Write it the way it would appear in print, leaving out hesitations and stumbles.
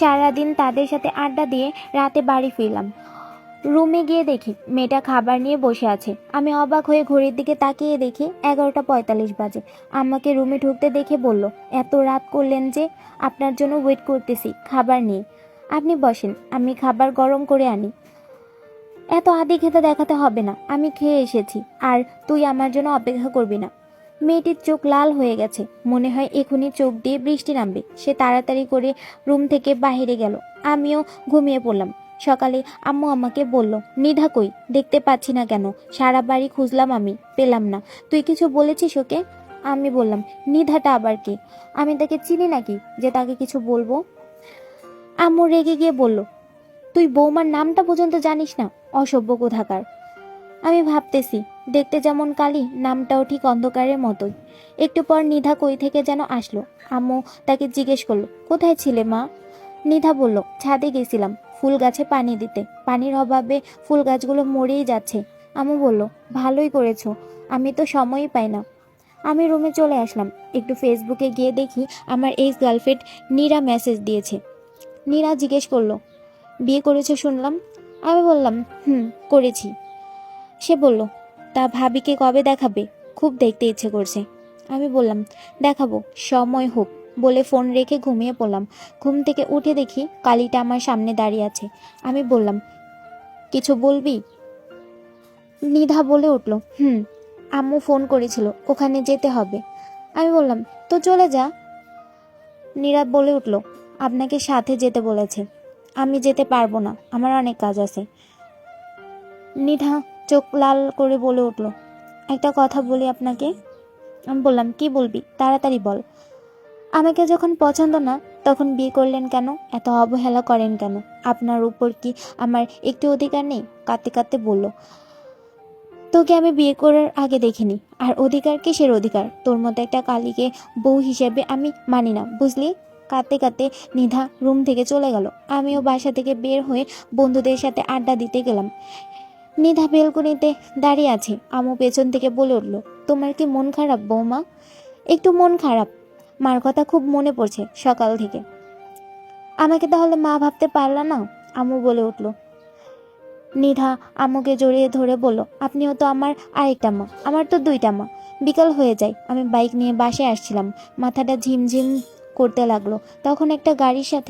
সারাদিন তাদের সাথে আড্ডা দিয়ে রাতে বাড়ি ফিরলাম। রুমে গিয়ে দেখি মেয়েটা খাবার নিয়ে বসে আছে। আমি অবাক হয়ে ঘড়ির দিকে তাকিয়ে দেখি 11:45 বাজে। আমাকে রুমে ঢুকতে দেখে বলল, এত রাত করলেন যে? আপনার জন্য ওয়েট করতেছি খাবার নিয়ে। আপনি বসেন, আমি খাবার গরম করে আনি। এত আদি খেতে দেখাতে হবে না, আমি খেয়ে এসেছি, আর তুই আমার জন্য অপেক্ষা করবি না। মেয়েটির চোখ লাল হয়ে গেছে, মনে হয় এখনই চোখ দিয়ে বৃষ্টি নামবে। সে তাড়াতাড়ি করে রুম থেকে বাইরে গেল। আমিও ঘুমিয়ে পড়লাম। সকালে আম্মু আমাকে বলল, নিধা কই? দেখতে পাচ্ছি না কেন? সারা বাড়ি খুঁজলাম, আমি পেলাম না। তুই কিছু বলেছিস ওকে? আমি বললাম, নিধাটা আবার কে? আমি তাকে চিনি নাকি যে তাকে কিছু বলবো? আম্মু রেগে গিয়ে বলল, তুই বৌমার নামটা পর্যন্ত জানিস না? অসভ্য কোথাকার। আমি ভাবতেছি, দেখতে যেমন কালি, নামটাও ঠিক অন্ধকারের মতোই। একটু পর নিধা কই থেকে যেন আসলো। আম্মু তাকে জিজ্ঞেস করলো, কোথায় ছিলে মা? নিধা বলল, ছাদে গেছিলাম ফুল গাছে পানি দিতে। পানির অভাবে ফুল গাছগুলো মরেই যাচ্ছে। আম্মু বলল, ভালোই করেছো, আমি তো সময়ই পাই না। আমি রুমে চলে আসলাম। একটু ফেসবুকে গিয়ে দেখি আমার এক্স গার্লফ্রেন্ড নীরা মেসেজ দিয়েছে। নীরা জিজ্ঞেস করলো, বিয়ে করেছো শুনলাম। আমি বললাম, করেছি। সে বলল, তা ভাবিকে কবে দেখাবে? খুব দেখতে ইচ্ছে করছে। আমি বললাম, দেখাবো, সময় হোক। বলে ফোন রেখে ঘুমিয়ে পড়লাম। ঘুম থেকে উঠে দেখি কালিটা আমার সামনে দাঁড়িয়ে আছে। আমি বললাম, কিছু বলবি? নিধা বলে উঠল, আম্মু ফোন করেছিল, ওখানে যেতে হবে। আমি বললাম, তো চলে যা। নীরা বলে উঠল, আপনাকে সাথে যেতে বলেছে। আমি যেতে পারবো না, আমার অনেক কাজ আছে। নিধা চোখ লাল করে বলে উঠল, একটা কথা বলি আপনাকে। আমি বললাম, কি বলবি? তাড়াতাড়ি বল। আমাকে যখন পছন্দ না, তখন বিয়ে করলেন কেন? এত অবহেলা করেন কেন? আপনার উপর কি আমার একটু অধিকার নেই? কাঁদতে কাঁদতে বলল, তোকে আমি বিয়ে করার আগে দেখিনি, আর অধিকার কিসের অধিকার? তোর মতো একটা কালীকে বউ হিসেবে আমি মানি না, বুঝলি? কাঁদতে কাঁদতে নিধা রুম থেকে চলে গেল। আমিও বাসা থেকে বের হয়ে বন্ধুদের সাথে আড্ডা দিতে গেলাম। নিধা বেলকনিতে দাঁড়িয়ে আছে। আম্মু পেছন থেকে বলে উঠল, তোমার কি মন খারাপ বৌমা? একটু মন খারাপ। মার কথা খুব মনে পড়ছে সকাল থেকে। আমাকে তাহলে মা ভাবতে পারলা না? আম্মু বলে উঠল। নিধা আম্মুকে জড়িয়ে ধরে বলল, আপনিও তো আমার আরেকটা মা, আমার তো দুইটা মা। বিকাল হয়ে যায়, আমি বাইক নিয়ে বাসায় আসছিলাম। মাথাটা ঝিমঝিম করতে লাগলো। তখন একটা গাড়ির সাথে